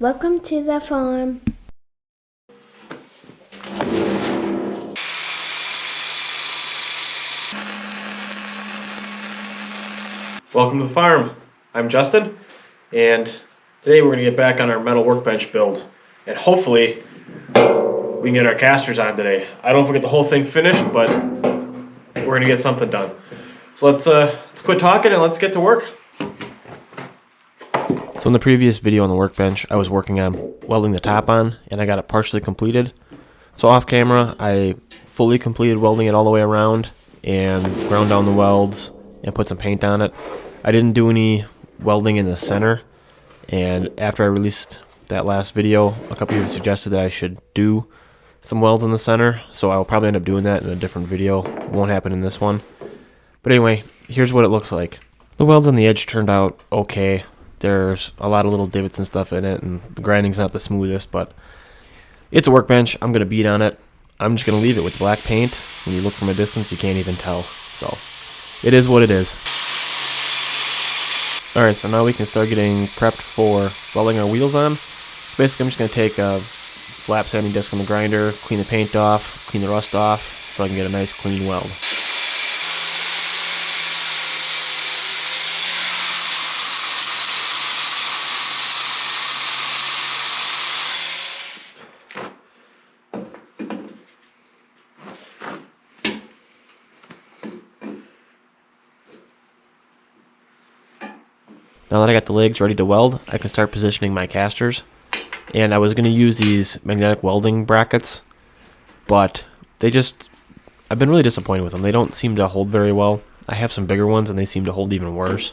Welcome to the farm. Welcome to the farm. I'm Justin, and today we're going to get back on our metal workbench build, and hopefully we can get our casters on today. I don't know if we'll get the whole thing finished, but we're going to get something done. So let's quit talking and let's get to work. So in the previous video on the workbench, I was working on welding the top on, and I got it partially completed. So off camera, I fully completed welding it all the way around and ground down the welds and put some paint on it. I didn't do any welding in the center, and after I released that last video, a couple of you suggested that I should do some welds in the center, so I'll probably end up doing that in a different video. It won't happen in this one. But anyway, here's what it looks like. The welds on the edge turned out okay. There's a lot of little divots and stuff in it, and the grinding's not the smoothest, but it's a workbench. I'm going to beat on it. I'm just going to leave it with black paint. When you look from a distance, you can't even tell. So it is what it is. Alright, so now we can start getting prepped for welding our wheels on. Basically, I'm just going to take a flap sanding disc on the grinder, clean the paint off, clean the rust off, so I can get a nice clean weld. Now that I got the legs ready to weld, I can start positioning my casters. And I was going to use these magnetic welding brackets, but I've been really disappointed with them. They don't seem to hold very well. I have some bigger ones and they seem to hold even worse.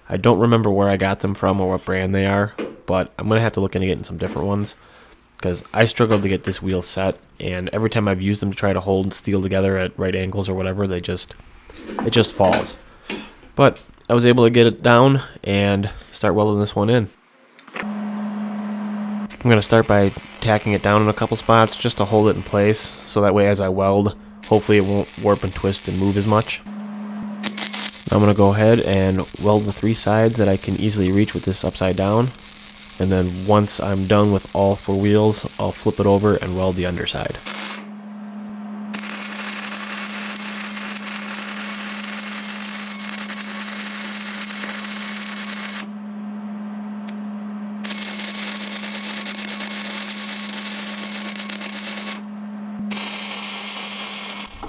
I don't remember where I got them from or what brand they are, but I'm going to have to look into getting some different ones because I struggled to get this wheel set, and every time I've used them to try to hold steel together at right angles or whatever, it just falls. But I was able to get it down and start welding this one in. I'm going to start by tacking it down in a couple spots just to hold it in place, so that way as I weld, hopefully it won't warp and twist and move as much. Now I'm going to go ahead and weld the three sides that I can easily reach with this upside down, and then once I'm done with all four wheels, I'll flip it over and weld the underside.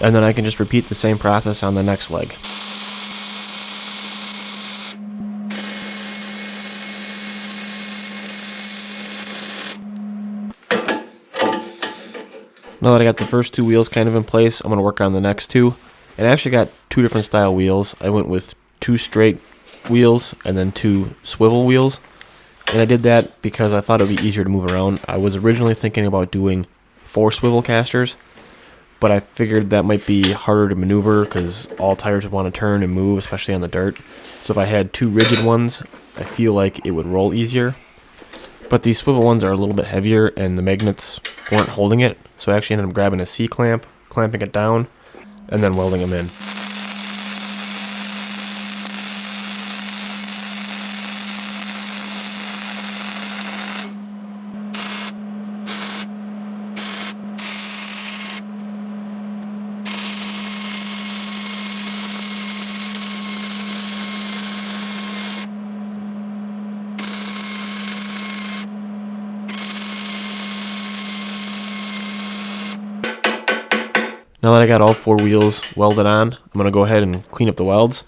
And then I can just repeat the same process on the next leg. Now that I got the first two wheels kind of in place, I'm going to work on the next two. And I actually got two different style wheels. I went with two straight wheels and then two swivel wheels. And I did that because I thought it would be easier to move around. I was originally thinking about doing 4 swivel casters, but I figured that might be harder to maneuver because all tires would want to turn and move, especially on the dirt. So if I had 2 rigid ones, I feel like it would roll easier. But these swivel ones are a little bit heavier and the magnets weren't holding it, so I actually ended up grabbing a C-clamp, clamping it down, and then welding them in. Now that I got all 4 wheels welded on, I'm going to go ahead and clean up the welds.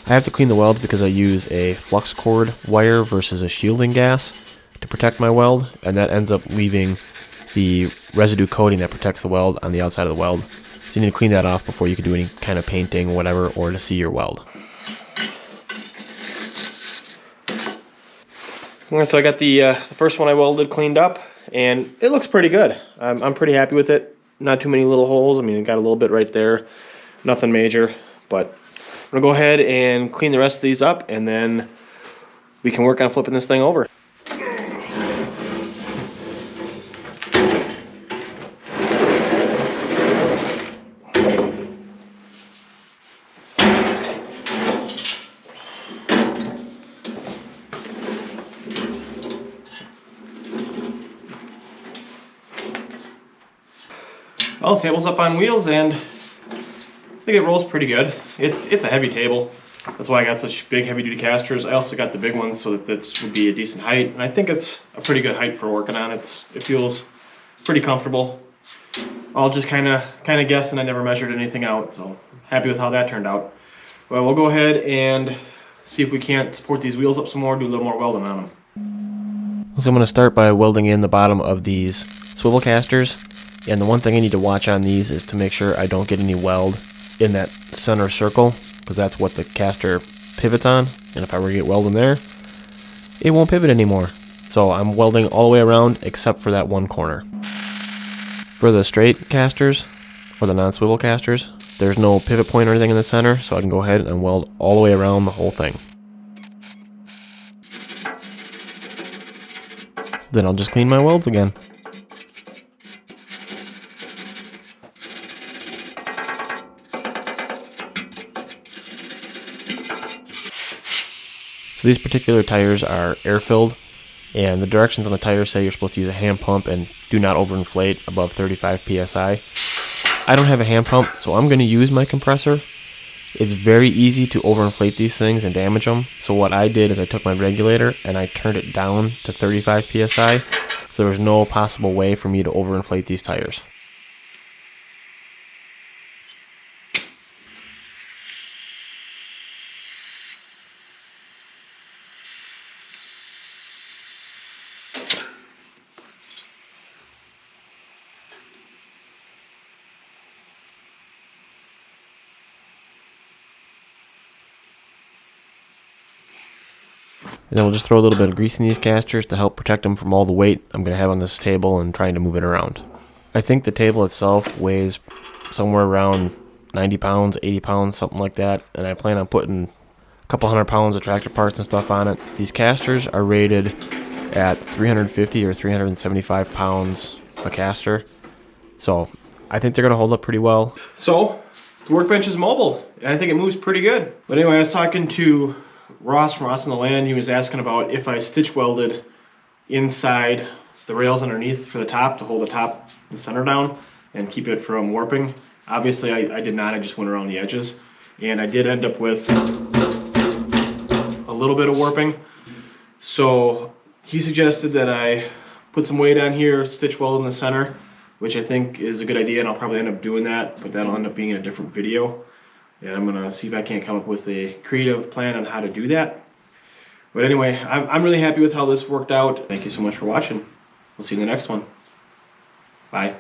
I have to clean the welds because I use a flux cord wire versus a shielding gas to protect my weld, and that ends up leaving the residue coating that protects the weld on the outside of the weld. So you need to clean that off before you can do any kind of painting or whatever, or to see your weld. So I got the first one I welded cleaned up, and it looks pretty good. I'm pretty happy with it. Not too many little holes. I mean, it got a little bit right there. Nothing major, but I'm going to go ahead and clean the rest of these up, and then we can work on flipping this thing over. Well, the table's up on wheels and I think it rolls pretty good. It's a heavy table. That's why I got such big heavy duty casters. I also got the big ones so that this would be a decent height. And I think it's a pretty good height for working on. It feels pretty comfortable. I'll just kind of guess, and I never measured anything out. So happy with how that turned out. Well, we'll go ahead and see if we can't support these wheels up some more, do a little more welding on them. So I'm going to start by welding in the bottom of these swivel casters. And the one thing I need to watch on these is to make sure I don't get any weld in that center circle, because that's what the caster pivots on. And if I were to get weld in there, it won't pivot anymore. So I'm welding all the way around except for that one corner. For the straight casters, or the non-swivel casters, there's no pivot point or anything in the center, so I can go ahead and weld all the way around the whole thing. Then I'll just clean my welds again. So these particular tires are air-filled, and the directions on the tires say you're supposed to use a hand pump and do not overinflate above 35 psi. I don't have a hand pump, so I'm going to use my compressor. It's very easy to overinflate these things and damage them. So what I did is I took my regulator and I turned it down to 35 psi, so there's no possible way for me to overinflate these tires. And then we'll just throw a little bit of grease in these casters to help protect them from all the weight I'm going to have on this table and trying to move it around. I think the table itself weighs somewhere around 90 pounds, 80 pounds, something like that. And I plan on putting a couple hundred pounds of tractor parts and stuff on it. These casters are rated at 350 or 375 pounds a caster. So I think they're going to hold up pretty well. So the workbench is mobile, and I think it moves pretty good. But anyway, I was talking to Ross from Ross in the Land. He was asking about if I stitch welded inside the rails underneath for the top to hold the center down and keep it from warping. Obviously I did not, I just went around the edges, and I did end up with a little bit of warping. So he suggested that I put some weight on here, stitch weld in the center, which I think is a good idea, and I'll probably end up doing that, but that'll end up being in a different video. And I'm gonna see if I can't come up with a creative plan on how to do that. But anyway, I'm really happy with how this worked out. Thank you so much for watching. We'll see you in the next one. Bye.